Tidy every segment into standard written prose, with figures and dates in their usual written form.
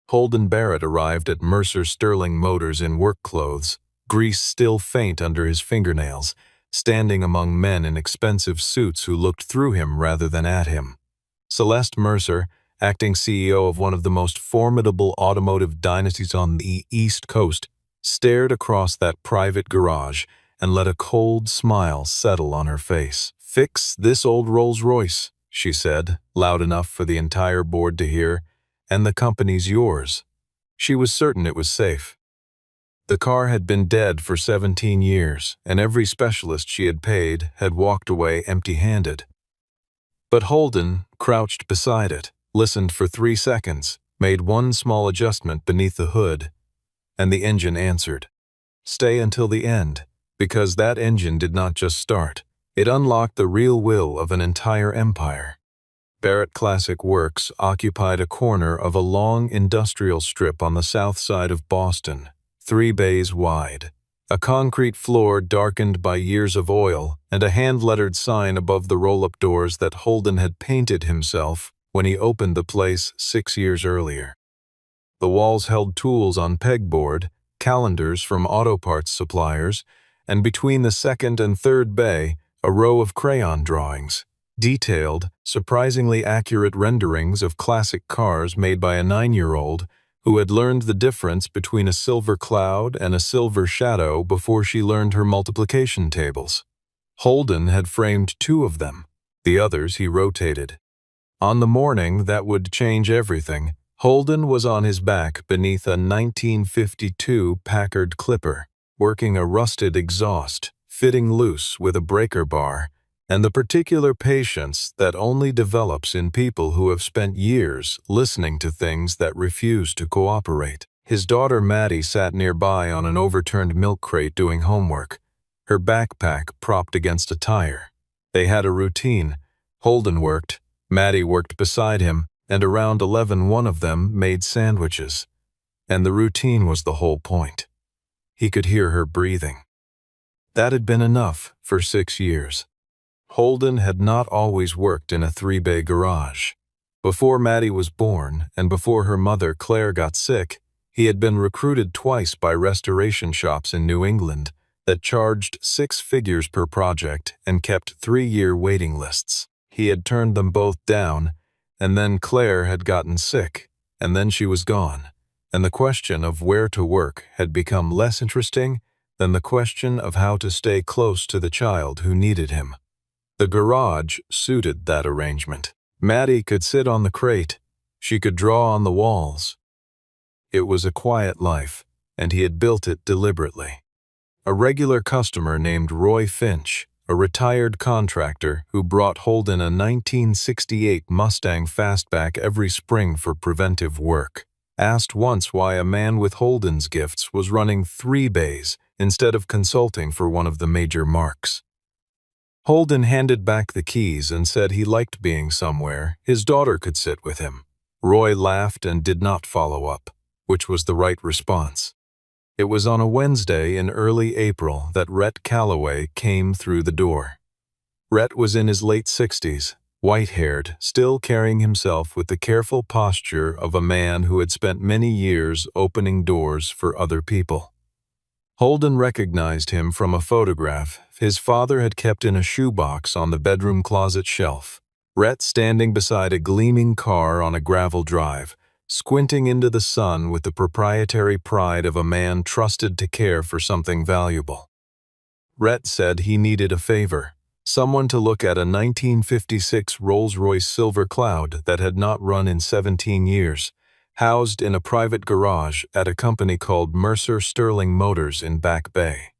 Holden Barrett arrived at Mercer Sterling Motors in work clothes, grease still faint under his fingernails, standing among men in expensive suits who looked through him rather than at him. Celeste Mercer, acting CEO of one of the most formidable automotive dynasties on the East Coast, stared across that private garage and let a cold smile settle on her face. "Fix this old Rolls-Royce," she said, loud enough for the entire board to hear, "and the company's yours." She was certain it was safe. The car had been dead for 17 years, and every specialist she had paid had walked away empty-handed. But Holden, crouched beside it, listened for 3 seconds, made one small adjustment beneath the hood, and the engine answered. Stay until the end, because that engine did not just start. It unlocked the real will of an entire empire. Barrett Classic Works occupied a corner of a long industrial strip on the south side of Boston, 3 bays wide. A concrete floor darkened by years of oil, and a hand-lettered sign above the roll-up doors that Holden had painted himself when he opened the place 6 years earlier. The walls held tools on pegboard, calendars from auto parts suppliers, and between the second and third bay, a row of crayon drawings, detailed, surprisingly accurate renderings of classic cars made by a 9-year-old who had learned the difference between a silver cloud and a silver shadow before she learned her multiplication tables. Holden had framed 2 of them. The others he rotated. On the morning that would change everything, Holden was on his back beneath a 1952 Packard Clipper, working a rusted exhaust, fitting loose with a breaker bar, and the particular patience that only develops in people who have spent years listening to things that refuse to cooperate. His daughter Maddie sat nearby on an overturned milk crate doing homework, her backpack propped against a tire. They had a routine. Holden worked, Maddie worked beside him, and around 11 one of them made sandwiches. And the routine was the whole point. He could hear her breathing. That had been enough for 6 years. Holden had not always worked in a 3-bay garage. Before Maddie was born, and before her mother Claire got sick, he had been recruited twice by restoration shops in New England that charged 6 figures per project and kept 3-year waiting lists. He had turned them both down, and then Claire had gotten sick, and then she was gone, and the question of where to work had become less interesting than the question of how to stay close to the child who needed him. The garage suited that arrangement. Maddie could sit on the crate. She could draw on the walls. It was a quiet life, and he had built it deliberately. A regular customer named Roy Finch, a retired contractor who brought Holden a 1968 Mustang Fastback every spring for preventive work, asked once why a man with Holden's gifts was running 3 bays instead of consulting for one of the major marques. Holden handed back the keys and said he liked being somewhere his daughter could sit with him. Roy laughed and did not follow up, which was the right response. It was on a Wednesday in early April that Rhett Calloway came through the door. Rhett was in his late 60s, white-haired, still carrying himself with the careful posture of a man who had spent many years opening doors for other people. Holden recognized him from a photograph his father had kept in a shoebox on the bedroom closet shelf. Rhett standing beside a gleaming car on a gravel drive, squinting into the sun with the proprietary pride of a man trusted to care for something valuable. Rhett said he needed a favor, someone to look at a 1956 Rolls-Royce Silver Cloud that had not run in 17 years, housed in a private garage at a company called Mercer Sterling Motors in Back Bay.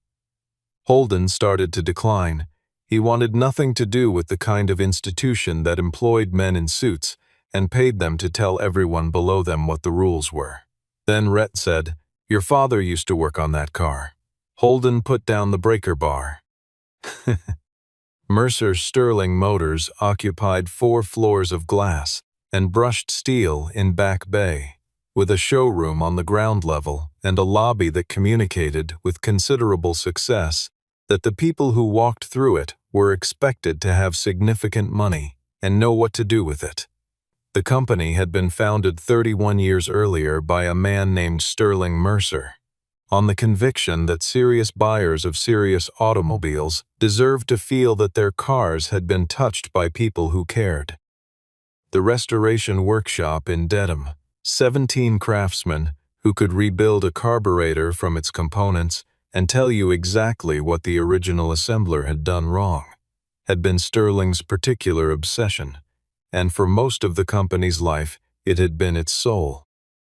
Holden started to decline. He wanted nothing to do with the kind of institution that employed men in suits and paid them to tell everyone below them what the rules were. Then Rhett said, "Your father used to work on that car." Holden put down the breaker bar. Mercer Sterling Motors occupied 4 floors of glass and brushed steel in Back Bay, with a showroom on the ground level and a lobby that communicated with considerable success that the people who walked through it were expected to have significant money and know what to do with it. The company had been founded 31 years earlier by a man named Sterling Mercer, on the conviction that serious buyers of serious automobiles deserved to feel that their cars had been touched by people who cared. The restoration workshop in Dedham, 17 craftsmen who could rebuild a carburetor from its components and tell you exactly what the original assembler had done wrong, had been Sterling's particular obsession, and for most of the company's life, it had been its soul.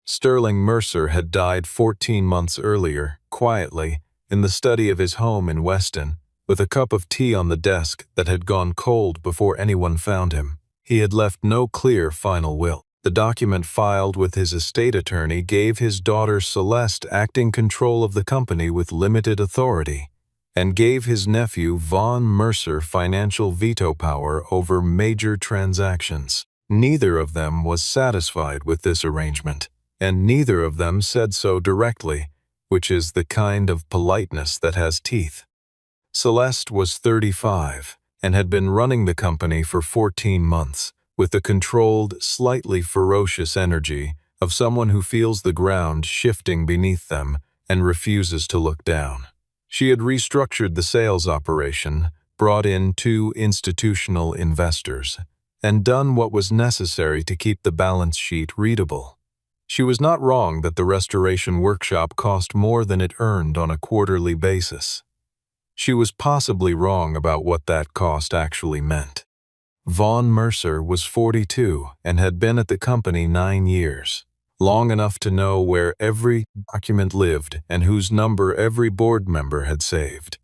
Sterling Mercer had died 14 months earlier, quietly, in the study of his home in Weston, with a cup of tea on the desk that had gone cold before anyone found him. He had left no clear final will. The document filed with his estate attorney gave his daughter Celeste acting control of the company with limited authority, and gave his nephew Vaughn Mercer financial veto power over major transactions. Neither of them was satisfied with this arrangement, and neither of them said so directly, which is the kind of politeness that has teeth. Celeste was 35 and had been running the company for 14 months, with the controlled, slightly ferocious energy of someone who feels the ground shifting beneath them and refuses to look down. She had restructured the sales operation, brought in 2 institutional investors, and done what was necessary to keep the balance sheet readable. She was not wrong that the restoration workshop cost more than it earned on a quarterly basis. She was possibly wrong about what that cost actually meant. Vaughn Mercer was 42 and had been at the company 9 years, long enough to know where every document lived and whose number every board member had saved.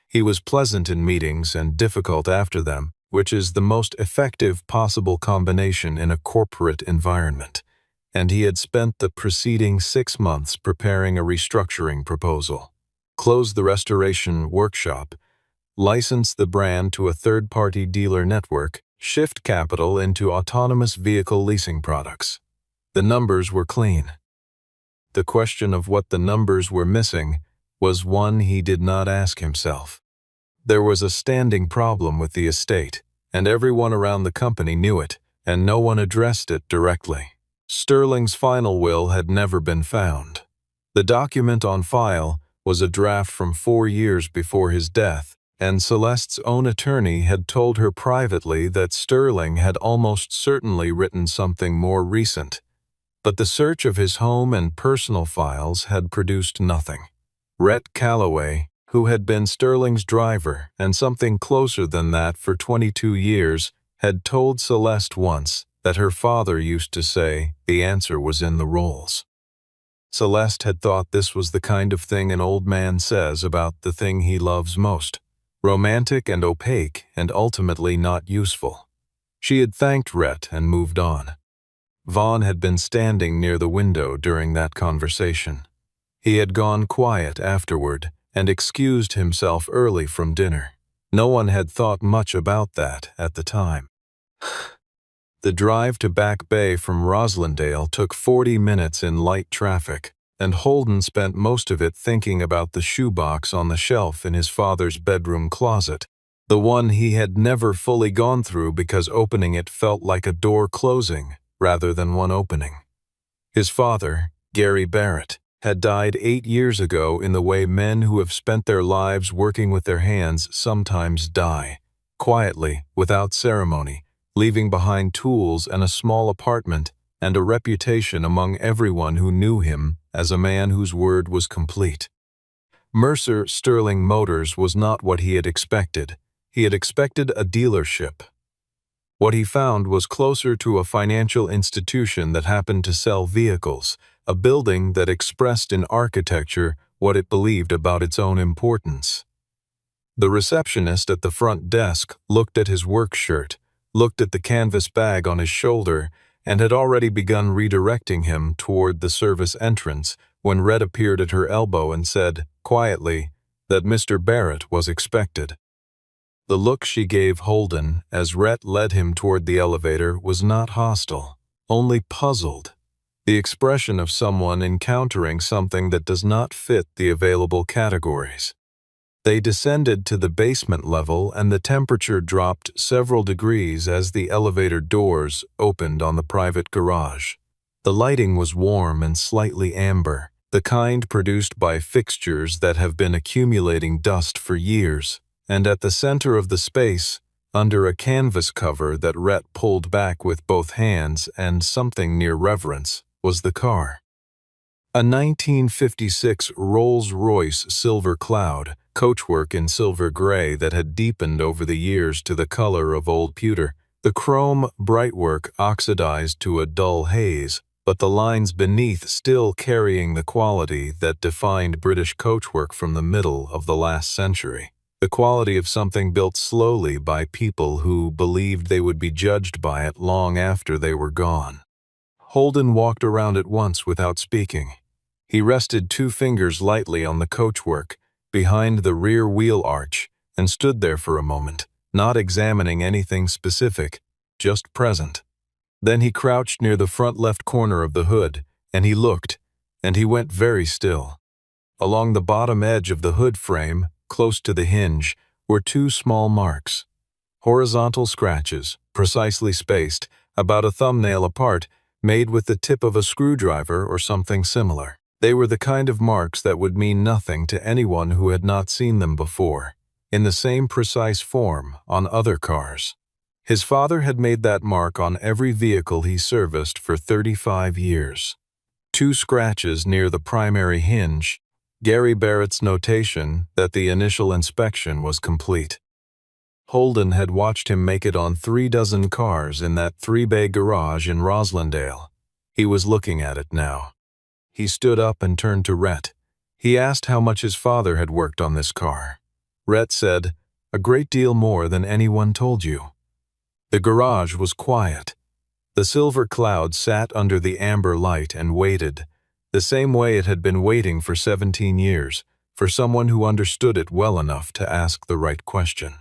He was pleasant in meetings and difficult after them, which is the most effective possible combination in a corporate environment, and he had spent the preceding 6 months preparing a restructuring proposal. Close the restoration workshop, license the brand to a third-party dealer network, shift capital into autonomous vehicle leasing products. The numbers were clean. The question of what the numbers were missing was one he did not ask himself. There was a standing problem with the estate, and everyone around the company knew it, and no one addressed it directly. Sterling's final will had never been found. The document on file was a draft from 4 years before his death, and Celeste's own attorney had told her privately that Sterling had almost certainly written something more recent. But the search of his home and personal files had produced nothing. Rhett Calloway, who had been Sterling's driver and something closer than that for 22 years, had told Celeste once that her father used to say the answer was in the rolls. Celeste had thought this was the kind of thing an old man says about the thing he loves most, romantic and opaque and ultimately not useful. She had thanked Rhett and moved on. Vaughn had been standing near the window during that conversation. He had gone quiet afterward and excused himself early from dinner. No one had thought much about that at the time. The drive to Back Bay from Roslindale took 40 minutes in light traffic, and Holden spent most of it thinking about the shoebox on the shelf in his father's bedroom closet, the one he had never fully gone through because opening it felt like a door closing rather than one opening. His father, Gary Barrett, had died 8 years ago in the way men who have spent their lives working with their hands sometimes die, quietly, without ceremony, leaving behind tools and a small apartment and a reputation among everyone who knew him as a man whose word was complete. Mercer Sterling Motors was not what he had expected. He had expected a dealership. What he found was closer to a financial institution that happened to sell vehicles, a building that expressed in architecture what it believed about its own importance. The receptionist at the front desk looked at his work shirt, looked at the canvas bag on his shoulder, and had already begun redirecting him toward the service entrance when Rhett appeared at her elbow and said, quietly, that Mr. Barrett was expected. The look she gave Holden as Rhett led him toward the elevator was not hostile, only puzzled, the expression of someone encountering something that does not fit the available categories. They descended to the basement level, and the temperature dropped several degrees as the elevator doors opened on the private garage. The lighting was warm and slightly amber, the kind produced by fixtures that have been accumulating dust for years. And at the center of the space, under a canvas cover that Rhett pulled back with both hands and something near reverence, was the car. A 1956 Rolls-Royce Silver Cloud, coachwork in silver gray that had deepened over the years to the color of old pewter. The chrome brightwork oxidized to a dull haze, but the lines beneath still carrying the quality that defined British coachwork from the middle of the last century. The quality of something built slowly by people who believed they would be judged by it long after they were gone. Holden walked around it once without speaking. He rested 2 fingers lightly on the coachwork, behind the rear wheel arch, and stood there for a moment, not examining anything specific, just present. Then he crouched near the front left corner of the hood, and he looked, and he went very still. Along the bottom edge of the hood frame, close to the hinge, were 2 small marks. Horizontal scratches, precisely spaced, about a thumbnail apart, made with the tip of a screwdriver or something similar. They were the kind of marks that would mean nothing to anyone who had not seen them before, in the same precise form on other cars. His father had made that mark on every vehicle he serviced for 35 years. 2 scratches near the primary hinge, Gary Barrett's notation that the initial inspection was complete. Holden had watched him make it on 36 cars in that 3-bay garage in Roslindale. He was looking at it now. He stood up and turned to Rhett. He asked how much his father had worked on this car. Rhett said, "A great deal more than anyone told you." The garage was quiet. The silver cloud sat under the amber light and waited, the same way it had been waiting for 17 years, for someone who understood it well enough to ask the right question.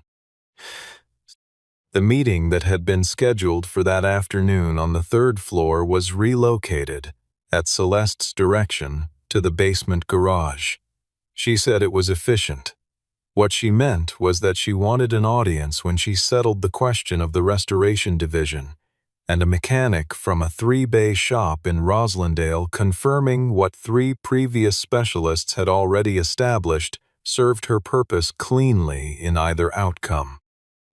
The meeting that had been scheduled for that afternoon on the 3rd floor was relocated, at Celeste's direction, to the basement garage. She said it was efficient. What she meant was that she wanted an audience when she settled the question of the restoration division, and a mechanic from a 3-bay shop in Roslindale confirming what 3 previous specialists had already established served her purpose cleanly in either outcome.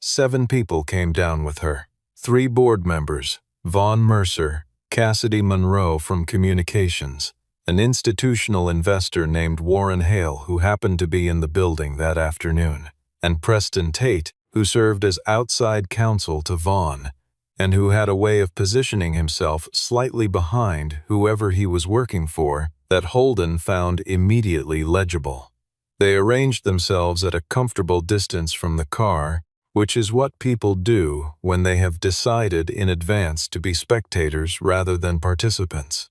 7 people came down with her. 3 board members, Vaughn Mercer, Cassidy Monroe from Communications, an institutional investor named Warren Hale who happened to be in the building that afternoon, and Preston Tate, who served as outside counsel to Vaughn, and who had a way of positioning himself slightly behind whoever he was working for that Holden found immediately legible. They arranged themselves at a comfortable distance from the car, which is what people do when they have decided in advance to be spectators rather than participants.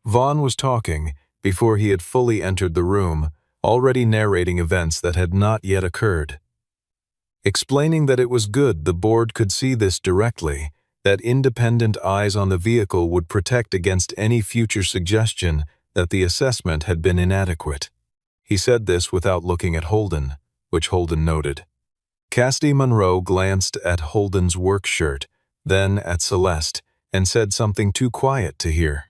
Vaughn was talking, before he had fully entered the room, already narrating events that had not yet occurred. Explaining that it was good the board could see this directly, that independent eyes on the vehicle would protect against any future suggestion that the assessment had been inadequate. He said this without looking at Holden, which Holden noted. Cassidy Monroe glanced at Holden's work shirt, then at Celeste, and said something too quiet to hear.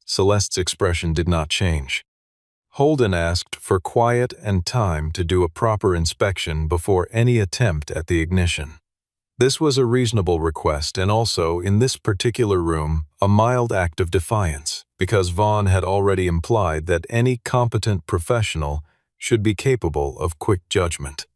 Celeste's expression did not change. Holden asked for quiet and time to do a proper inspection before any attempt at the ignition. This was a reasonable request and also, in this particular room, a mild act of defiance, because Vaughn had already implied that any competent professional should be capable of quick judgment.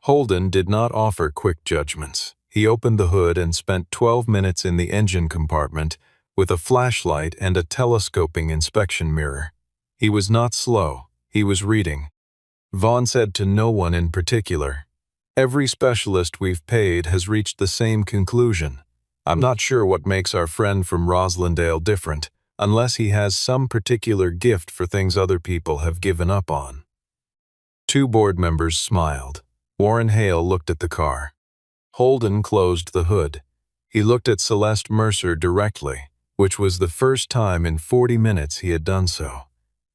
Holden did not offer quick judgments. He opened the hood and spent 12 minutes in the engine compartment with a flashlight and a telescoping inspection mirror. He was not slow. He was reading. Vaughn said to no one in particular, "Every specialist we've paid has reached the same conclusion. I'm not sure what makes our friend from Roslindale different, unless he has some particular gift for things other people have given up on." 2 board members smiled. Warren Hale looked at the car. Holden closed the hood. He looked at Celeste Mercer directly, which was the first time in 40 minutes he had done so.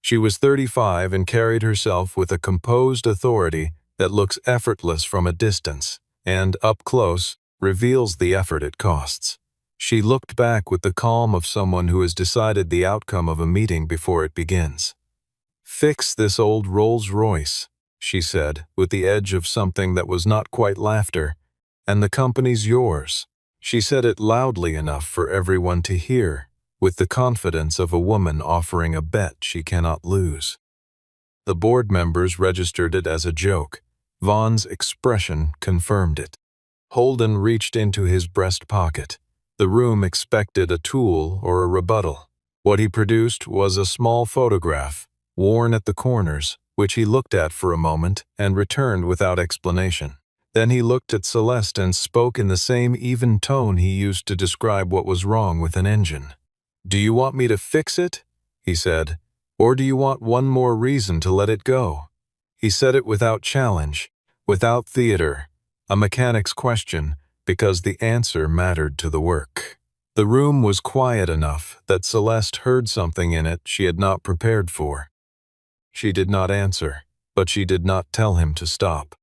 She was 35 and carried herself with a composed authority that looks effortless from a distance and, up close, reveals the effort it costs. She looked back with the calm of someone who has decided the outcome of a meeting before it begins. "Fix this old Rolls-Royce," she said, with the edge of something that was not quite laughter, "and the company's yours." She said it loudly enough for everyone to hear, with the confidence of a woman offering a bet she cannot lose. The board members registered it as a joke. Vaughn's expression confirmed it. Holden reached into his breast pocket. The room expected a tool or a rebuttal. What he produced was a small photograph, worn at the corners, which he looked at for a moment and returned without explanation. Then he looked at Celeste and spoke in the same even tone he used to describe what was wrong with an engine. "Do you want me to fix it?" he said. "Or do you want one more reason to let it go?" He said it without challenge, without theater, a mechanic's question, because the answer mattered to the work. The room was quiet enough that Celeste heard something in it she had not prepared for. She did not answer, but she did not tell him to stop.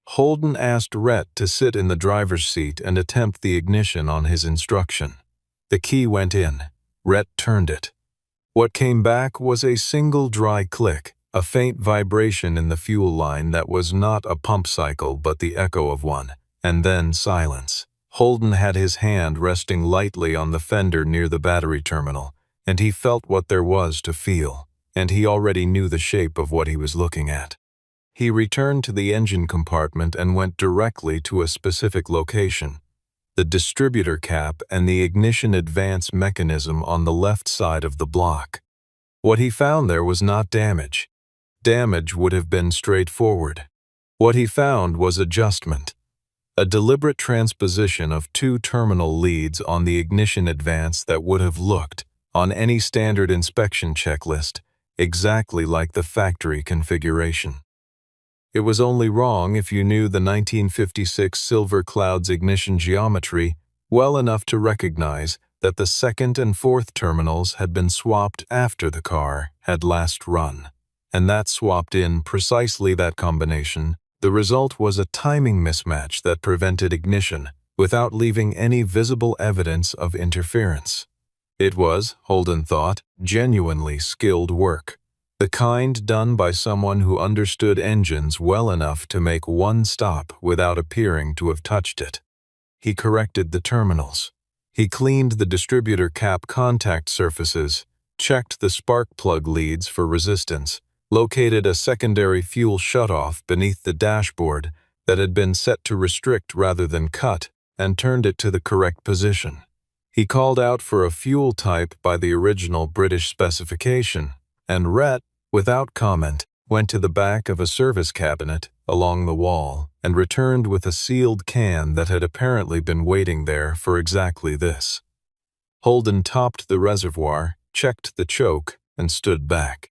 Holden asked Rhett to sit in the driver's seat and attempt the ignition on his instruction. The key went in. Rhett turned it. What came back was a single dry click, a faint vibration in the fuel line that was not a pump cycle but the echo of one, and then silence. Holden had his hand resting lightly on the fender near the battery terminal, and he felt what there was to feel, and he already knew the shape of what he was looking at. He returned to the engine compartment and went directly to a specific location: the distributor cap and the ignition advance mechanism on the left side of the block. What he found there was not damage. Damage would have been straightforward. What he found was adjustment. A deliberate transposition of two terminal leads on the ignition advance that would have looked, on any standard inspection checklist, exactly like the factory configuration. It was only wrong if you knew the 1956 Silver Cloud's ignition geometry well enough to recognize that the second and fourth terminals had been swapped after the car had last run, and that swapped in precisely that combination. The result was a timing mismatch that prevented ignition without leaving any visible evidence of interference. It was, Holden thought, genuinely skilled work, the kind done by someone who understood engines well enough to make one stop without appearing to have touched it. He corrected the terminals. He cleaned the distributor cap contact surfaces, checked the spark plug leads for resistance, located a secondary fuel shutoff beneath the dashboard that had been set to restrict rather than cut, and turned it to the correct position. He called out for a fuel type by the original British specification, and Rhett, without comment, went to the back of a service cabinet along the wall and returned with a sealed can that had apparently been waiting there for exactly this. Holden topped the reservoir, checked the choke, and stood back.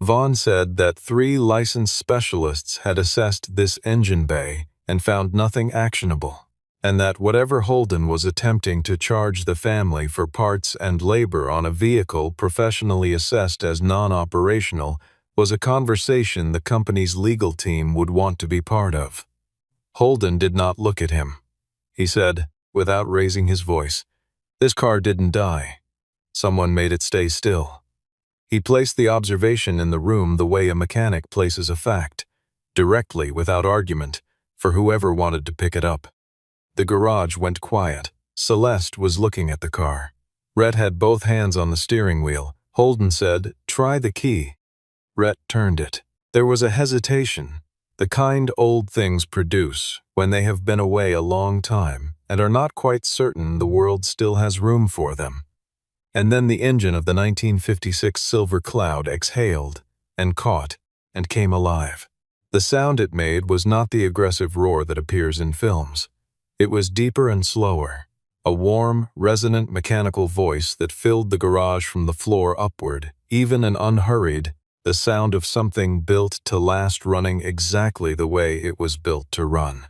Vaughn said that 3 licensed specialists had assessed this engine bay and found nothing actionable, and that whatever Holden was attempting to charge the family for parts and labor on a vehicle professionally assessed as non-operational was a conversation the company's legal team would want to be part of. Holden did not look at him. He said, without raising his voice, "This car didn't die. Someone made it stay still." He placed the observation in the room the way a mechanic places a fact, directly, without argument, for whoever wanted to pick it up. The garage went quiet. Celeste was looking at the car. Rhett had both hands on the steering wheel. Holden said, "Try the key." Rhett turned it. There was a hesitation, the kind old things produce when they have been away a long time and are not quite certain the world still has room for them. And then the engine of the 1956 Silver Cloud exhaled and caught and came alive. The sound it made was not the aggressive roar that appears in films. It was deeper and slower, a warm, resonant mechanical voice that filled the garage from the floor upward, even and unhurried, the sound of something built to last running exactly the way it was built to run.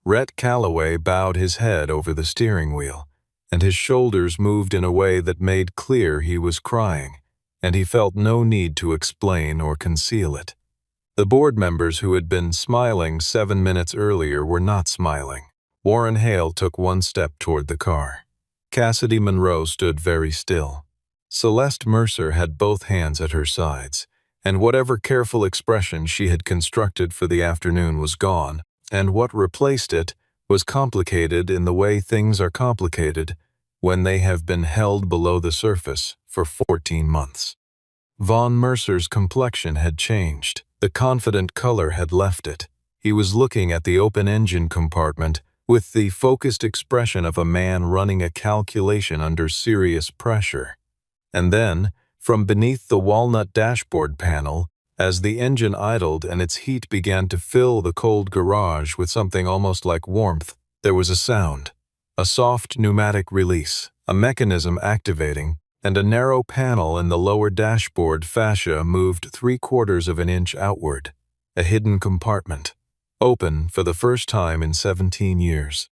Rhett Calloway bowed his head over the steering wheel, and his shoulders moved in a way that made clear he was crying, and he felt no need to explain or conceal it. The board members who had been smiling 7 minutes earlier were not smiling. Warren Hale took one step toward the car. Cassidy Monroe stood very still. Celeste Mercer had both hands at her sides, and whatever careful expression she had constructed for the afternoon was gone, and what replaced it was complicated in the way things are complicated when they have been held below the surface for 14 months. Von Mercer's complexion had changed. The confident color had left it. He was looking at the open engine compartment with the focused expression of a man running a calculation under serious pressure. And then, from beneath the walnut dashboard panel, as the engine idled and its heat began to fill the cold garage with something almost like warmth, there was a sound. A soft pneumatic release, a mechanism activating, and a narrow panel in the lower dashboard fascia moved 3/4 of an inch outward. A hidden compartment, open for the first time in 17 years.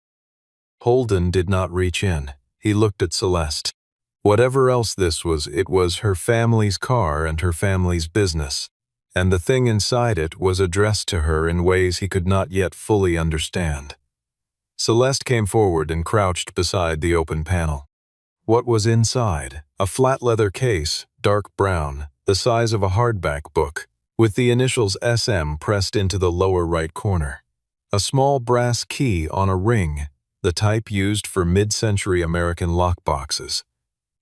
Holden did not reach in. He looked at Celeste. Whatever else this was, it was her family's car and her family's business, and the thing inside it was addressed to her in ways he could not yet fully understand. Celeste came forward and crouched beside the open panel. What was inside? A flat leather case, dark brown, the size of a hardback book, with the initials SM pressed into the lower right corner. A small brass key on a ring, the type used for mid-century American lockboxes.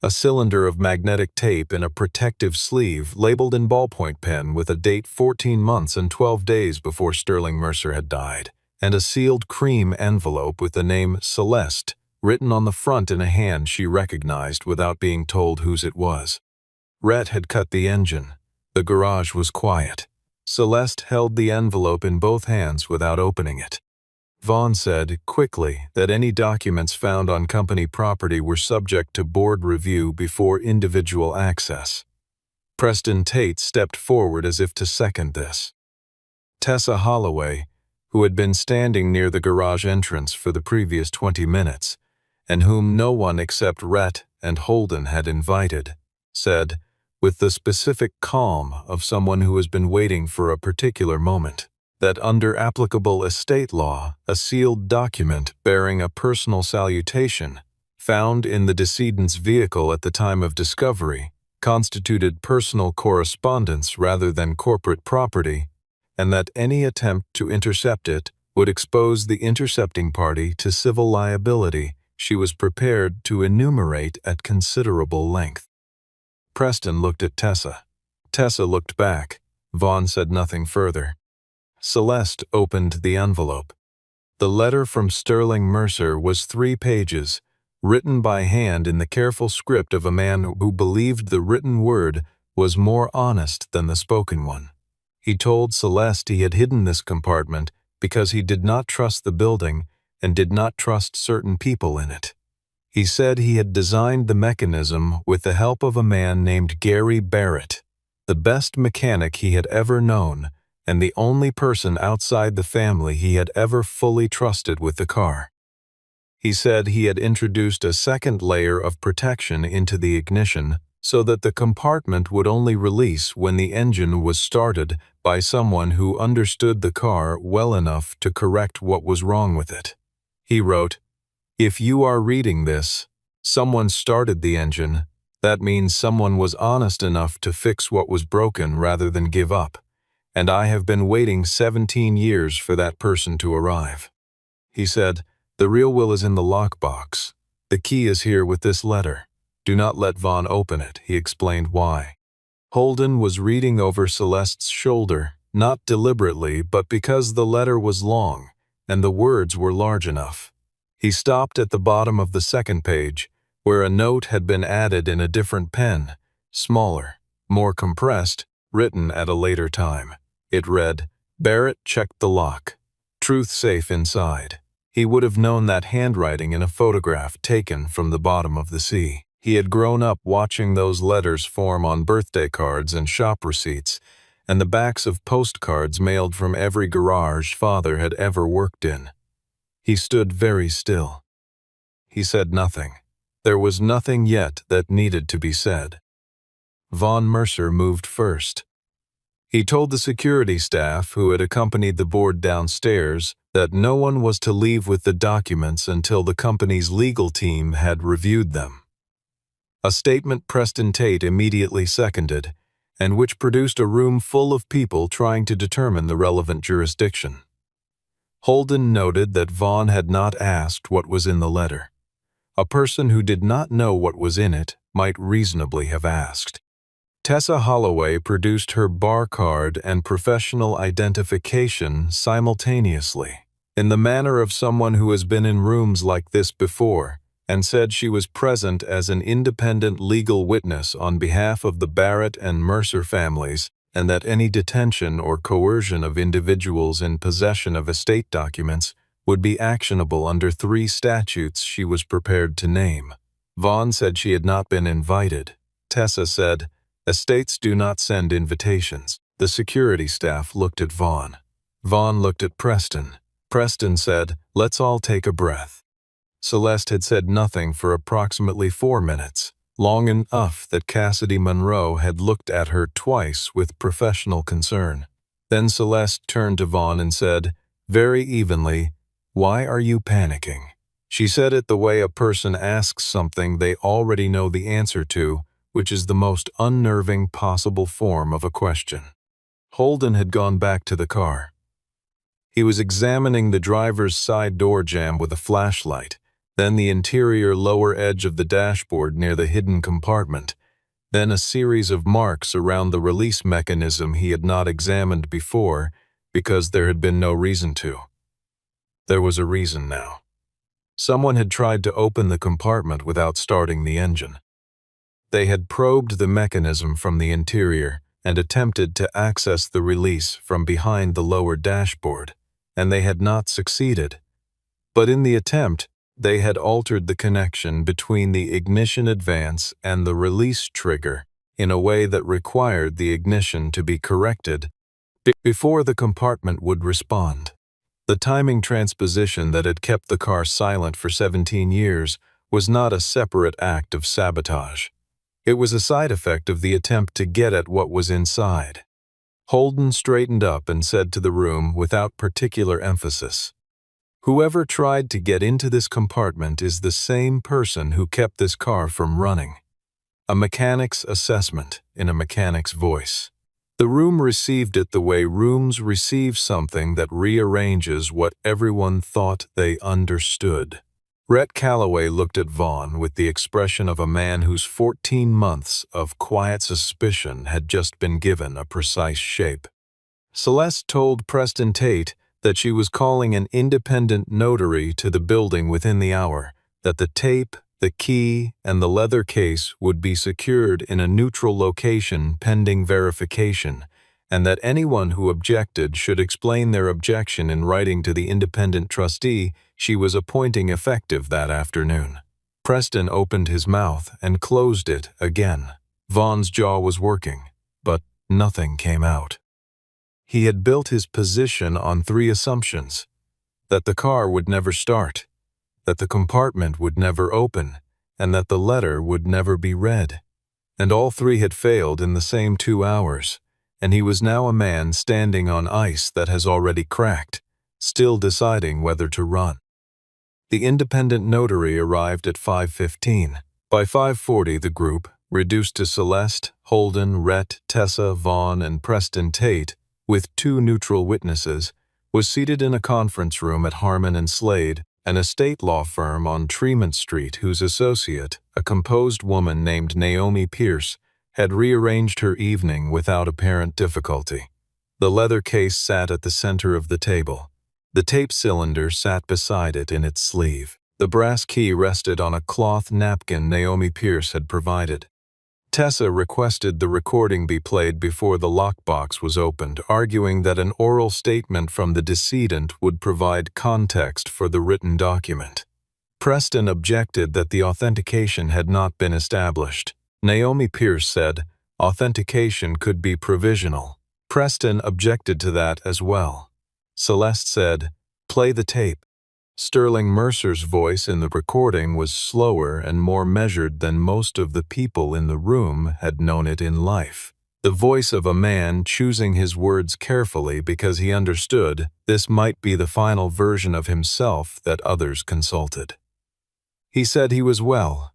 A cylinder of magnetic tape in a protective sleeve labeled in ballpoint pen with a date 14 months and 12 days before Sterling Mercer had died, and a sealed cream envelope with the name Celeste written on the front in a hand she recognized without being told whose it was. Rhett had cut the engine. The garage was quiet. Celeste held the envelope in both hands without opening it. Vaughn said, quickly, that any documents found on company property were subject to board review before individual access. Preston Tate stepped forward as if to second this. Tessa Holloway, who had been standing near the garage entrance for the previous 20 minutes, and whom no one except Rhett and Holden had invited, said, with the specific calm of someone who has been waiting for a particular moment, that under applicable estate law, a sealed document bearing a personal salutation, found in the decedent's vehicle at the time of discovery, constituted personal correspondence rather than corporate property, and that any attempt to intercept it would expose the intercepting party to civil liability she was prepared to enumerate at considerable length. Preston looked at Tessa. Tessa looked back. Vaughn said nothing further. Celeste opened the envelope. The letter from Sterling Mercer was 3 pages, written by hand in the careful script of a man who believed the written word was more honest than the spoken one. He told Celeste he had hidden this compartment because he did not trust the building and did not trust certain people in it. He said he had designed the mechanism with the help of a man named Gary Barrett, the best mechanic he had ever known and the only person outside the family he had ever fully trusted with the car. He said he had introduced a second layer of protection into the ignition so that the compartment would only release when the engine was started by someone who understood the car well enough to correct what was wrong with it. He wrote, "If you are reading this, someone started the engine. That means someone was honest enough to fix what was broken rather than give up. And I have been waiting 17 years for that person to arrive." He said, "The real will is in the lockbox. The key is here with this letter. Do not let Vaughn open it." He explained why. Holden was reading over Celeste's shoulder, not deliberately, but because the letter was long and the words were large enough. He stopped at the bottom of the second page, where a note had been added in a different pen, smaller, more compressed, written at a later time. It read, "Barrett checked the lock. Truth safe inside." He would have known that handwriting in a photograph taken from the bottom of the sea. He had grown up watching those letters form on birthday cards and shop receipts, and the backs of postcards mailed from every garage father had ever worked in. He stood very still. He said nothing. There was nothing yet that needed to be said. Von Mercer moved first. He told the security staff who had accompanied the board downstairs that no one was to leave with the documents until the company's legal team had reviewed them. A statement Preston Tate immediately seconded, and which produced a room full of people trying to determine the relevant jurisdiction. Holden noted that Vaughn had not asked what was in the letter. A person who did not know what was in it might reasonably have asked. Tessa Holloway produced her bar card and professional identification simultaneously, in the manner of someone who has been in rooms like this before, and said she was present as an independent legal witness on behalf of the Barrett and Mercer families, and that any detention or coercion of individuals in possession of estate documents would be actionable under 3 statutes she was prepared to name. Vaughn said she had not been invited. Tessa said, "Estates do not send invitations." The security staff looked at Vaughn. Vaughn looked at Preston. Preston said, "Let's all take a breath." Celeste had said nothing for approximately 4 minutes, long enough that Cassidy Monroe had looked at her twice with professional concern. Then Celeste turned to Vaughn and said, very evenly, "Why are you panicking?" She said it the way a person asks something they already know the answer to, which is the most unnerving possible form of a question. Holden had gone back to the car. He was examining the driver's side door jamb with a flashlight, then the interior lower edge of the dashboard near the hidden compartment, then a series of marks around the release mechanism he had not examined before because there had been no reason to. There was a reason now. Someone had tried to open the compartment without starting the engine. They had probed the mechanism from the interior and attempted to access the release from behind the lower dashboard, and they had not succeeded. But in the attempt, they had altered the connection between the ignition advance and the release trigger in a way that required the ignition to be corrected before the compartment would respond. The timing transposition that had kept the car silent for 17 years was not a separate act of sabotage. It was a side effect of the attempt to get at what was inside. Holden straightened up and said to the room without particular emphasis, "Whoever tried to get into this compartment is the same person who kept this car from running." A mechanic's assessment in a mechanic's voice. The room received it the way rooms receive something that rearranges what everyone thought they understood. Rhett Calloway looked at Vaughn with the expression of a man whose 14 months of quiet suspicion had just been given a precise shape. Celeste told Preston Tate that she was calling an independent notary to the building within the hour, that the tape, the key, and the leather case would be secured in a neutral location pending verification, and that anyone who objected should explain their objection in writing to the independent trustee she was appointing effective that afternoon. Preston opened his mouth and closed it again. Vaughn's jaw was working, but nothing came out. He had built his position on 3 assumptions: that the car would never start, that the compartment would never open, and that the letter would never be read. And all 3 had failed in the same 2 hours, and he was now a man standing on ice that has already cracked, still deciding whether to run. The independent notary arrived at 5:15. By 5:40, the group, reduced to Celeste, Holden, Rhett, Tessa, Vaughn, and Preston Tate, with 2 neutral witnesses, was seated in a conference room at Harmon and Slade, an estate law firm on Tremont Street whose associate, a composed woman named Naomi Pierce, had rearranged her evening without apparent difficulty. The leather case sat at the center of the table. The tape cylinder sat beside it in its sleeve. The brass key rested on a cloth napkin Naomi Pierce had provided. Tessa requested the recording be played before the lockbox was opened, arguing that an oral statement from the decedent would provide context for the written document. Preston objected that the authentication had not been established. Naomi Pierce said authentication could be provisional. Preston objected to that as well. Celeste said, "Play the tape." Sterling Mercer's voice in the recording was slower and more measured than most of the people in the room had known it in life. The voice of a man choosing his words carefully because he understood this might be the final version of himself that others consulted. He said he was well.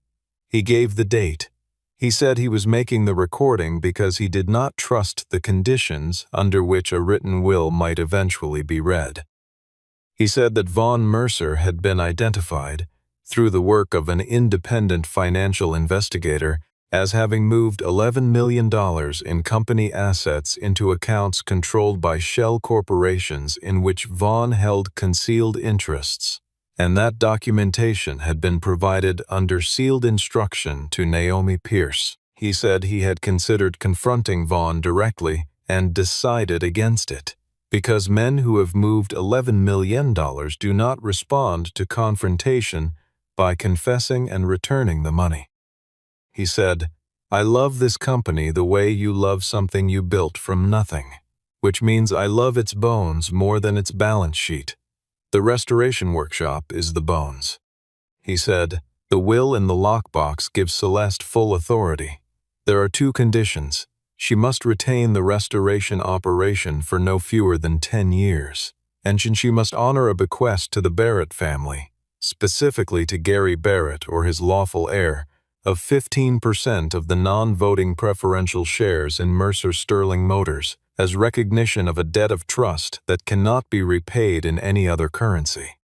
He gave the date. He said he was making the recording because he did not trust the conditions under which a written will might eventually be read. He said that Vaughn Mercer had been identified, through the work of an independent financial investigator, as having moved $11 million in company assets into accounts controlled by shell corporations in which Vaughn held concealed interests, and that documentation had been provided under sealed instruction to Naomi Pierce. He said he had considered confronting Vaughn directly and decided against it, because men who have moved $11 million do not respond to confrontation by confessing and returning the money. He said, "I love this company the way you love something you built from nothing, which means I love its bones more than its balance sheet. The restoration workshop is the bones." He said, "The will in the lockbox gives Celeste full authority. There are 2 conditions. She must retain the restoration operation for no fewer than 10 years, and she must honor a bequest to the Barrett family, specifically to Gary Barrett or his lawful heir, of 15% of the non-voting preferential shares in Mercer Sterling Motors as recognition of a debt of trust that cannot be repaid in any other currency."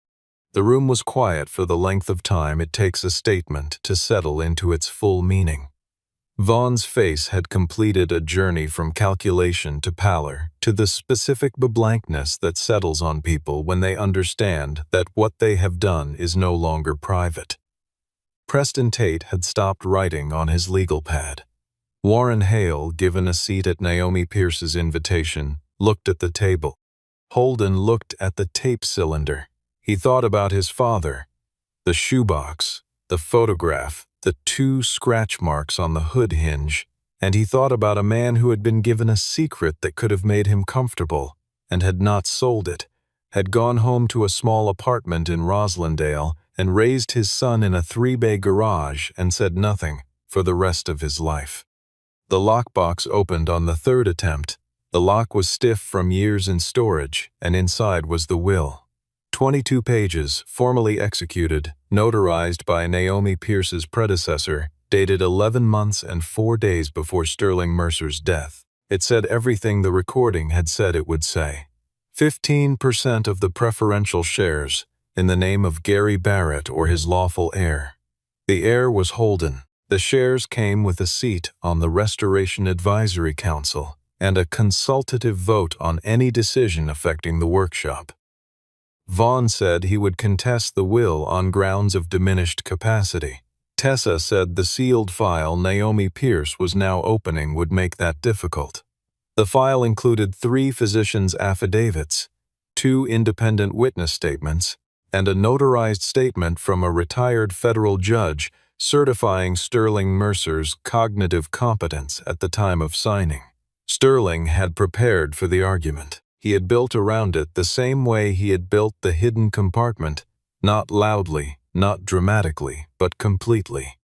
The room was quiet for the length of time it takes a statement to settle into its full meaning. Vaughn's face had completed a journey from calculation to pallor to the specific blankness that settles on people when they understand that what they have done is no longer private. Preston Tate had stopped writing on his legal pad. Warren Hale, given a seat at Naomi Pierce's invitation, looked at the table. Holden looked at the tape cylinder. He thought about his father, the shoebox, the photograph, the 2 scratch marks on the hood hinge, and he thought about a man who had been given a secret that could have made him comfortable and had not sold it, had gone home to a small apartment in Roslindale and raised his son in a 3-bay garage and said nothing for the rest of his life. The lockbox opened on the 3rd attempt. The lock was stiff from years in storage, and inside was the will. 22 pages, formally executed, notarized by Naomi Pierce's predecessor, dated 11 months and 4 days before Sterling Mercer's death. It said everything the recording had said it would say. 15% of the preferential shares, in the name of Gary Barrett or his lawful heir. The heir was Holden. The shares came with a seat on the Restoration Advisory Council and a consultative vote on any decision affecting the workshop. Vaughn said he would contest the will on grounds of diminished capacity. Tessa said the sealed file Naomi Pierce was now opening would make that difficult. The file included 3 physicians' affidavits, 2 independent witness statements, and a notarized statement from a retired federal judge certifying Sterling Mercer's cognitive competence at the time of signing. Sterling had prepared for the argument. He had built around it the same way he had built the hidden compartment, not loudly, not dramatically, but completely.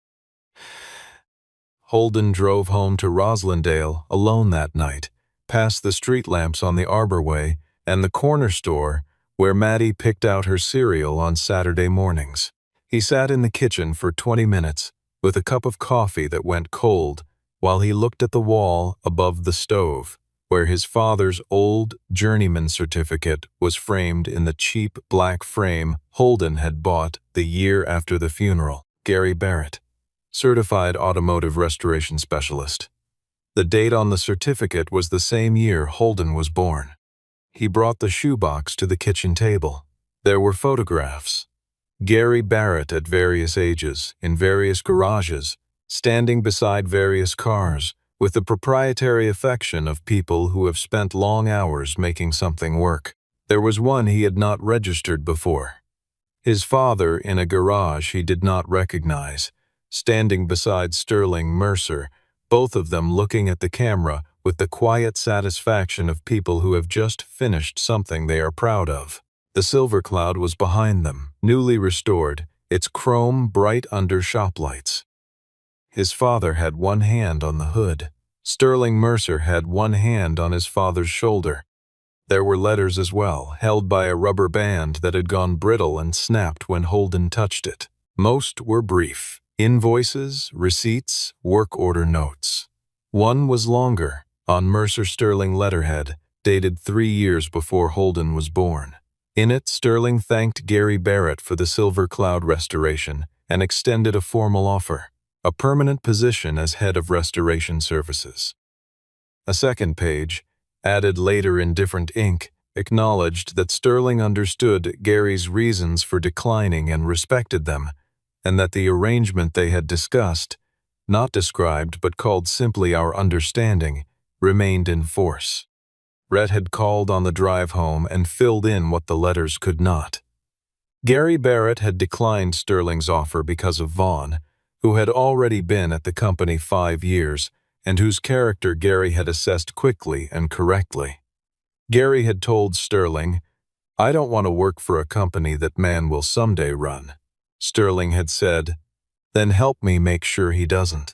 Holden drove home to Roslindale alone that night, past the street lamps on the Arborway and the corner store where Maddie picked out her cereal on Saturday mornings. He sat in the kitchen for 20 minutes with a cup of coffee that went cold while he looked at the wall above the stove, where his father's old journeyman certificate was framed in the cheap black frame Holden had bought the year after the funeral. Gary Barrett, certified automotive restoration specialist. The date on the certificate was the same year Holden was born. He brought the shoebox to the kitchen table. There were photographs. Gary Barrett at various ages, in various garages, standing beside various cars, with the proprietary affection of people who have spent long hours making something work. There was one he had not registered before. His father in a garage he did not recognize, standing beside Sterling Mercer, both of them looking at the camera with the quiet satisfaction of people who have just finished something they are proud of. The silver cloud was behind them, newly restored, its chrome bright under shop lights. His father had one hand on the hood. Sterling Mercer had one hand on his father's shoulder. There were letters as well, held by a rubber band that had gone brittle and snapped when Holden touched it. Most were brief: invoices, receipts, work order notes. One was longer, on Mercer Sterling letterhead, dated 3 years before Holden was born. In it, Sterling thanked Gary Barrett for the Silver Cloud restoration and extended a formal offer: a permanent position as head of restoration services. A second page, added later in different ink, acknowledged that Sterling understood Gary's reasons for declining and respected them, and that the arrangement they had discussed, not described but called simply our understanding, remained in force. Rhett had called on the drive home and filled in what the letters could not. Gary Barrett had declined Sterling's offer because of Vaughn, who had already been at the company 5 years and whose character Gary had assessed quickly and correctly. Gary had told Sterling, "I don't want to work for a company that man will someday run." Sterling had said, "Then help me make sure he doesn't."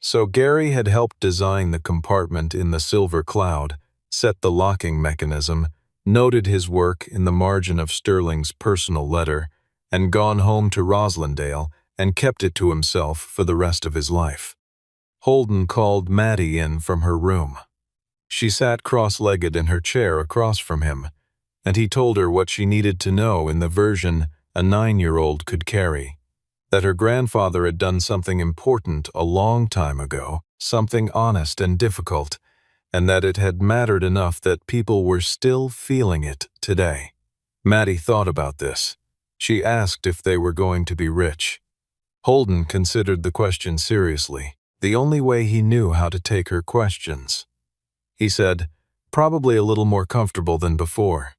So Gary had helped design the compartment in the Silver Cloud, set the locking mechanism, noted his work in the margin of Sterling's personal letter, and gone home to Roslindale and kept it to himself for the rest of his life. Holden called Maddie in from her room. She sat cross-legged in her chair across from him, and he told her what she needed to know in the version a 9-year-old could carry: that her grandfather had done something important a long time ago, something honest and difficult, and that it had mattered enough that people were still feeling it today. Maddie thought about this. She asked if they were going to be rich. Holden considered the question seriously, the only way he knew how to take her questions. He said, "Probably a little more comfortable than before.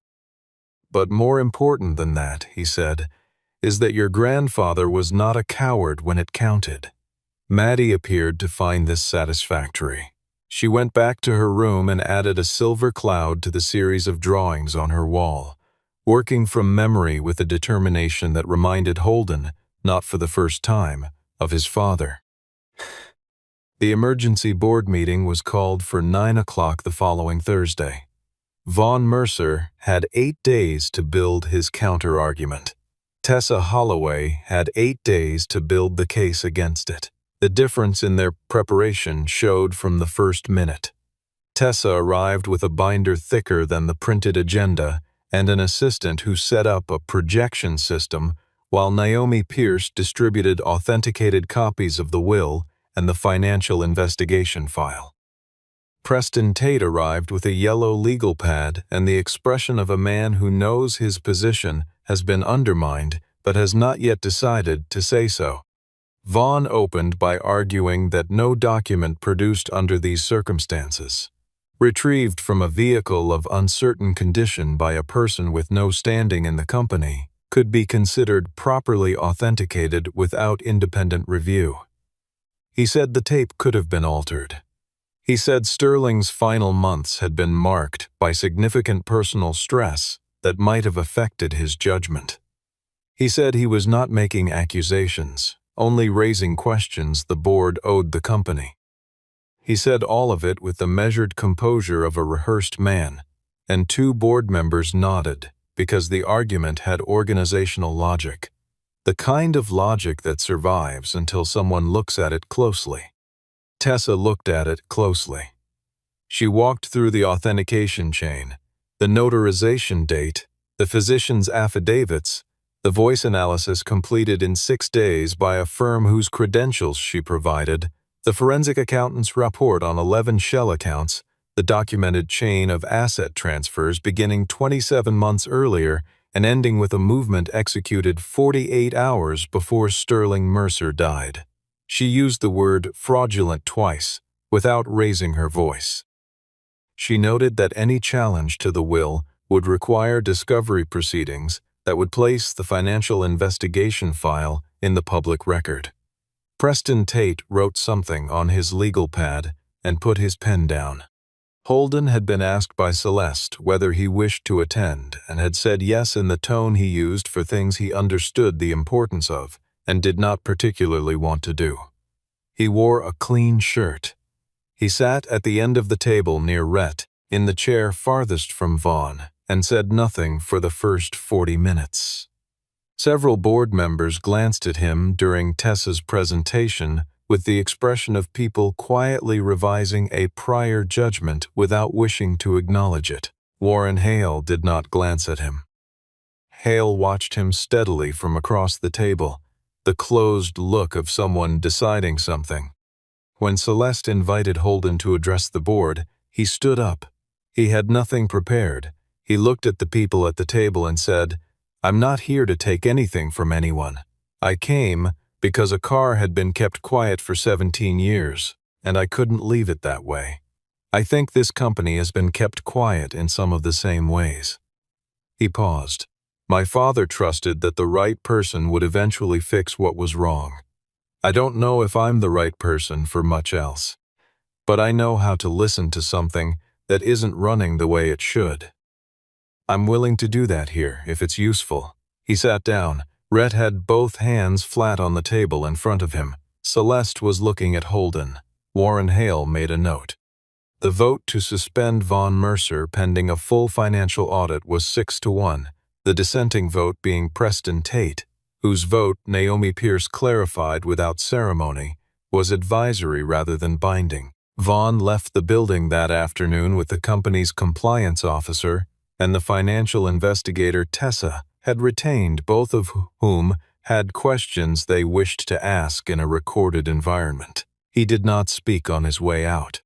But more important than that," he said, "is that your grandfather was not a coward when it counted." Maddie appeared to find this satisfactory. She went back to her room and added a silver cloud to the series of drawings on her wall, working from memory with a determination that reminded Holden, not for the first time, of his father. The emergency board meeting was called for 9 o'clock the following Thursday. Vaughn Mercer had 8 days to build his counter-argument. Tessa Holloway had 8 days to build the case against it. The difference in their preparation showed from the first minute. Tessa arrived with a binder thicker than the printed agenda and an assistant who set up a projection system, while Naomi Pierce distributed authenticated copies of the will and the financial investigation file. Preston Tate arrived with a yellow legal pad and the expression of a man who knows his position has been undermined but has not yet decided to say so. Vaughn opened by arguing that no document produced under these circumstances, retrieved from a vehicle of uncertain condition by a person with no standing in the company, could be considered properly authenticated without independent review. He said the tape could have been altered. He said Sterling's final months had been marked by significant personal stress that might have affected his judgment. He said he was not making accusations, only raising questions the board owed the company. He said all of it with the measured composure of a rehearsed man, and 2 board members nodded because the argument had organizational logic, the kind of logic that survives until someone looks at it closely. Tessa looked at it closely. She walked through the authentication chain, the notarization date, the physician's affidavits, the voice analysis completed in 6 days by a firm whose credentials she provided, the forensic accountant's report on 11 shell accounts, the documented chain of asset transfers beginning 27 months earlier and ending with a movement executed 48 hours before Sterling Mercer died. She used the word fraudulent twice, without raising her voice. She noted that any challenge to the will would require discovery proceedings that would place the financial investigation file in the public record. Preston Tate wrote something on his legal pad and put his pen down. Holden had been asked by Celeste whether he wished to attend and had said yes in the tone he used for things he understood the importance of and did not particularly want to do. He wore a clean shirt. He sat at the end of the table near Rhett, in the chair farthest from Vaughn, and said nothing for the first 40 minutes. Several board members glanced at him during Tessa's presentation with the expression of people quietly revising a prior judgment without wishing to acknowledge it. Warren Hale did not glance at him. Hale watched him steadily from across the table, the closed look of someone deciding something. When Celeste invited Holden to address the board, he stood up. He had nothing prepared. He looked at the people at the table and said, "I'm not here to take anything from anyone. I came because a car had been kept quiet for 17 years, and I couldn't leave it that way. I think this company has been kept quiet in some of the same ways." He paused. "My father trusted that the right person would eventually fix what was wrong. I don't know if I'm the right person for much else, but I know how to listen to something that isn't running the way it should. I'm willing to do that here if it's useful." He sat down. Rhett had both hands flat on the table in front of him. Celeste was looking at Holden. Warren Hale made a note. The vote to suspend Von Mercer pending a full financial audit was 6-1, the dissenting vote being Preston Tate, whose vote, Naomi Pierce clarified without ceremony, was advisory rather than binding. Vaughn left the building that afternoon with the company's compliance officer, and the financial investigator Tessa had retained, both of whom had questions they wished to ask in a recorded environment. He did not speak on his way out.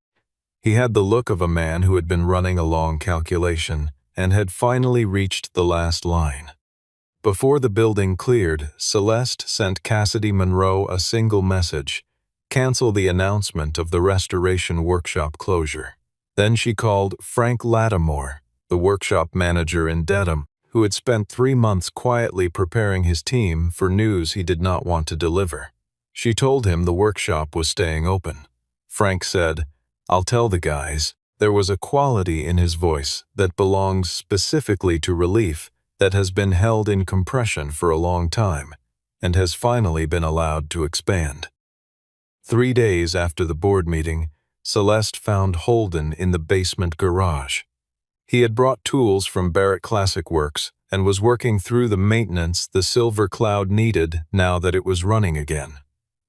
He had the look of a man who had been running a long calculation and had finally reached the last line. Before the building cleared, Celeste sent Cassidy Monroe a single message: cancel the announcement of the restoration workshop closure. Then she called Frank Lattimore, the workshop manager in Dedham, who had spent 3 months quietly preparing his team for news he did not want to deliver. She told him the workshop was staying open. Frank said, "I'll tell the guys." There was a quality in his voice that belongs specifically to relief that has been held in compression for a long time and has finally been allowed to expand. 3 days after the board meeting, Celeste found Holden in the basement garage. He had brought tools from Barrett Classic Works and was working through the maintenance the Silver Cloud needed now that it was running again.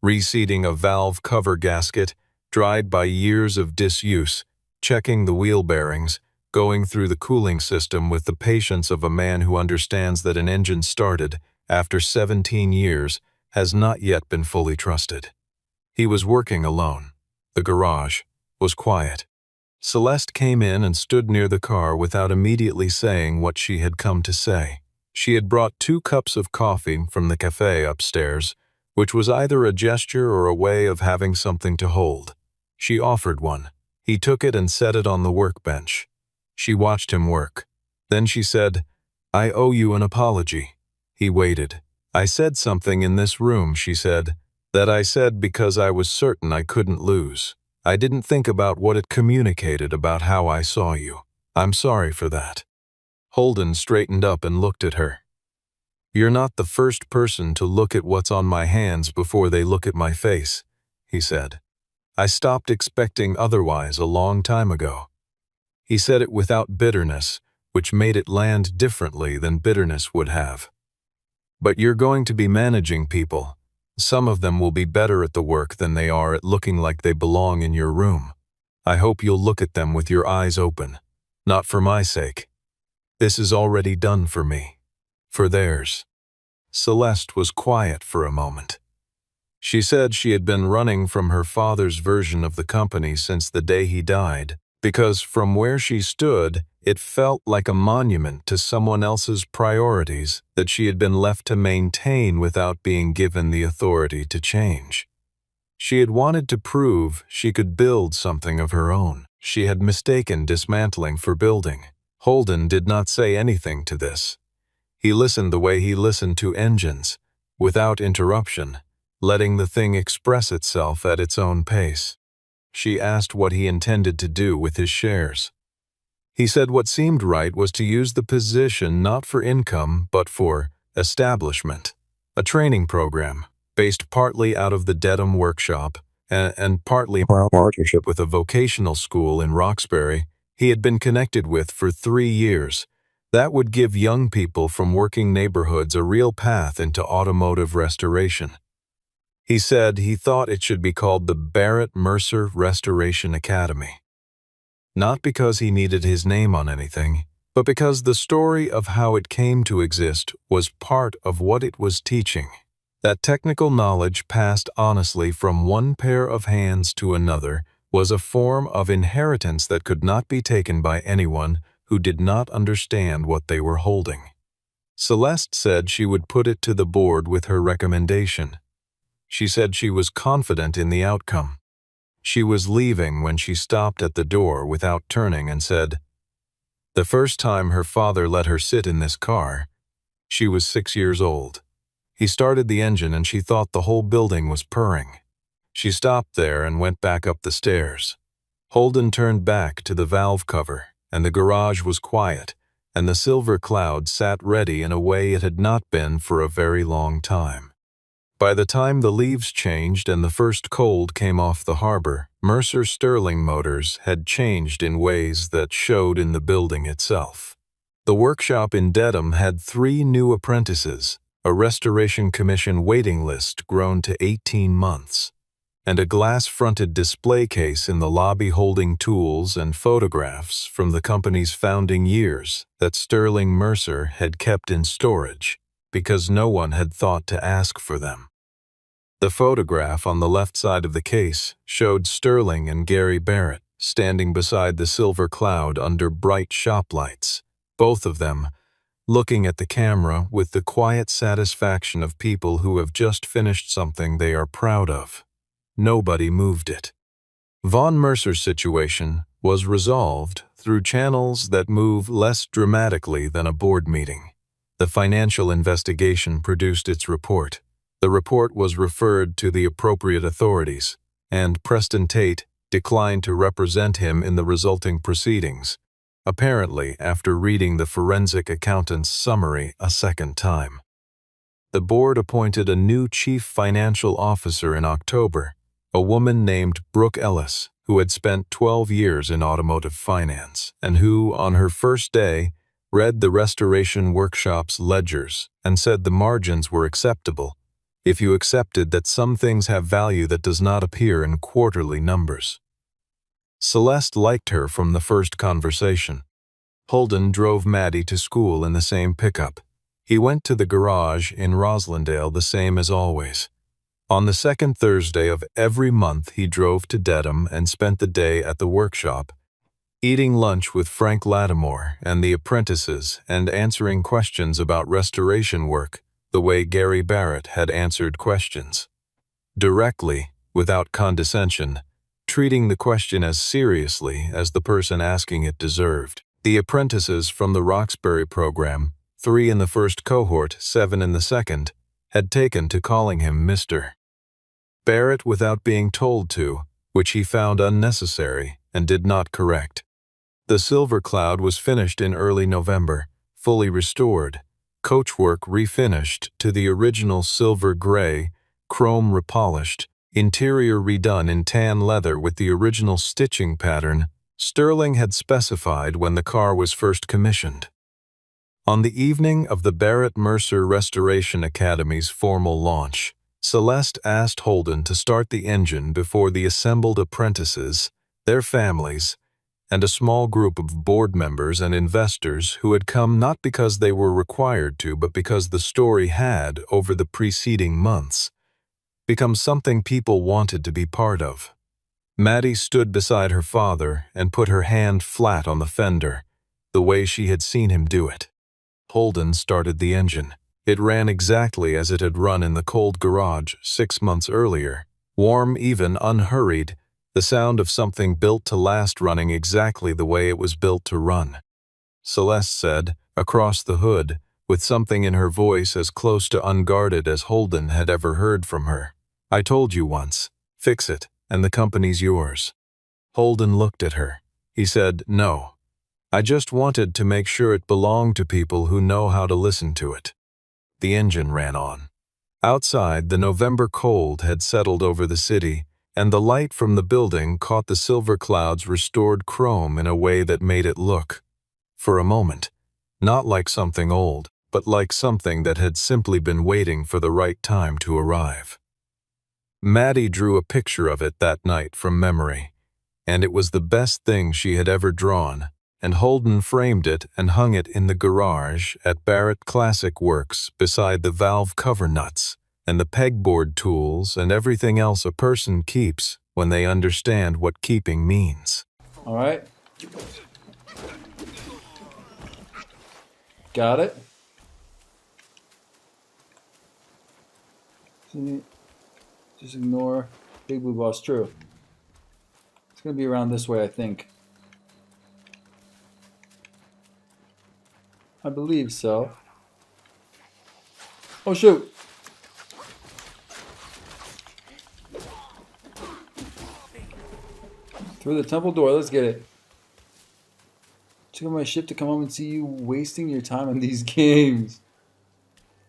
Reseating a valve cover gasket, dried by years of disuse, checking the wheel bearings, going through the cooling system with the patience of a man who understands that an engine started, after 17 years, has not yet been fully trusted. He was working alone. The garage was quiet. Celeste came in and stood near the car without immediately saying what she had come to say. She had brought 2 cups of coffee from the cafe upstairs, which was either a gesture or a way of having something to hold. She offered one. He took it and set it on the workbench. She watched him work. Then she said, "I owe you an apology." He waited. "I said something in this room," she said, "that I said because I was certain I couldn't lose. I didn't think about what it communicated about how I saw you. I'm sorry for that." Holden straightened up and looked at her. "You're not the first person to look at what's on my hands before they look at my face," he said. "I stopped expecting otherwise a long time ago." He said it without bitterness, which made it land differently than bitterness would have. "But you're going to be managing people. Some of them will be better at the work than they are at looking like they belong in your room. I hope you'll look at them with your eyes open, not for my sake. This is already done for me, for theirs." Celeste was quiet for a moment. She said she had been running from her father's version of the company since the day he died, because from where she stood, it felt like a monument to someone else's priorities that she had been left to maintain without being given the authority to change. She had wanted to prove she could build something of her own. She had mistaken dismantling for building. Holden did not say anything to this. He listened the way he listened to engines, without interruption, letting the thing express itself at its own pace. She asked what he intended to do with his shares. He said what seemed right was to use the position not for income but for establishment, a training program based partly out of the Dedham workshop and partly partnership with a vocational school in Roxbury he had been connected with for 3 years. That would give young people from working neighborhoods a real path into automotive restoration. He said he thought it should be called the Barrett Mercer Restoration Academy. Not because he needed his name on anything, but because the story of how it came to exist was part of what it was teaching. That technical knowledge passed honestly from one pair of hands to another was a form of inheritance that could not be taken by anyone who did not understand what they were holding. Celeste said she would put it to the board with her recommendation. She said she was confident in the outcome. She was leaving when she stopped at the door without turning and said, "The first time her father let her sit in this car, she was 6 years old. He started the engine and she thought the whole building was purring. She stopped there and went back up the stairs. Holden turned back to the valve cover, and the garage was quiet, and the silver cloud sat ready in a way it had not been for a very long time. By the time the leaves changed and the first cold came off the harbor, Mercer Sterling Motors had changed in ways that showed in the building itself. The workshop in Dedham had 3 new apprentices, a Restoration Commission waiting list grown to 18 months, and a glass-fronted display case in the lobby holding tools and photographs from the company's founding years that Sterling Mercer had kept in storage because no one had thought to ask for them. The photograph on the left side of the case showed Sterling and Gary Barrett standing beside the silver cloud under bright shop lights, both of them looking at the camera with the quiet satisfaction of people who have just finished something they are proud of. Nobody moved it. Von Mercer's situation was resolved through channels that move less dramatically than a board meeting. The financial investigation produced its report. The report was referred to the appropriate authorities, and Preston Tate declined to represent him in the resulting proceedings, apparently after reading the forensic accountant's summary a second time. The board appointed a new chief financial officer in October, a woman named Brooke Ellis, who had spent 12 years in automotive finance, and who, on her first day, read the restoration workshop's ledgers and said the margins were acceptable if you accepted that some things have value that does not appear in quarterly numbers. Celeste liked her from the first conversation. Holden drove Maddie to school in the same pickup. He went to the garage in Roslindale the same as always. On the second Thursday of every month he drove to Dedham and spent the day at the workshop, eating lunch with Frank Lattimore and the apprentices and answering questions about restoration work the way Gary Barrett had answered questions. Directly, without condescension, treating the question as seriously as the person asking it deserved. The apprentices from the Roxbury program, 3 in the first cohort, 7 in the second, had taken to calling him Mr. Barrett without being told to, which he found unnecessary and did not correct. The silver cloud was finished in early November, fully restored, coachwork refinished to the original silver gray, chrome repolished, interior redone in tan leather with the original stitching pattern Sterling had specified when the car was first commissioned. On the evening of the Barrett Mercer Restoration Academy's formal launch, Celeste asked Holden to start the engine before the assembled apprentices, their families, and a small group of board members and investors who had come not because they were required to, but because the story had, over the preceding months, become something people wanted to be part of. Maddie stood beside her father and put her hand flat on the fender, the way she had seen him do it. Holden started the engine. It ran exactly as it had run in the cold garage 6 months earlier, warm, even, unhurried, the sound of something built to last running exactly the way it was built to run. Celeste said, across the hood, with something in her voice as close to unguarded as Holden had ever heard from her, "I told you once, fix it, and the company's yours." Holden looked at her. He said, "No. I just wanted to make sure it belonged to people who know how to listen to it." The engine ran on. Outside, the November cold had settled over the city, and the light from the building caught the silver clouds' restored chrome in a way that made it look, for a moment, not like something old, but like something that had simply been waiting for the right time to arrive. Maddie drew a picture of it that night from memory, and it was the best thing she had ever drawn, and Holden framed it and hung it in the garage at Barrett Classic Works beside the valve cover nuts and the pegboard tools and everything else a person keeps when they understand what keeping means. All right. Got it. Just ignore Big Blue Boss. True. It's going to be around this way, I think. I believe so. Oh, shoot. Through the temple door. Let's get it. Took on my ship to come home and see you wasting your time on these games.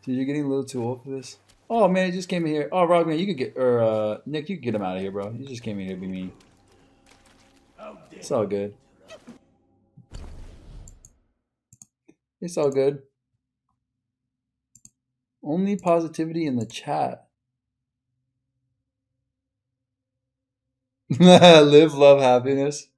Dude, you're getting a little too old for this. Oh, man, he just came in here. Oh, Rob, man, you could get... Or, Nick, you could get him out of here, bro. You just came in here to be mean. It's all good. It's all good. Only positivity in the chat. Live, love, happiness.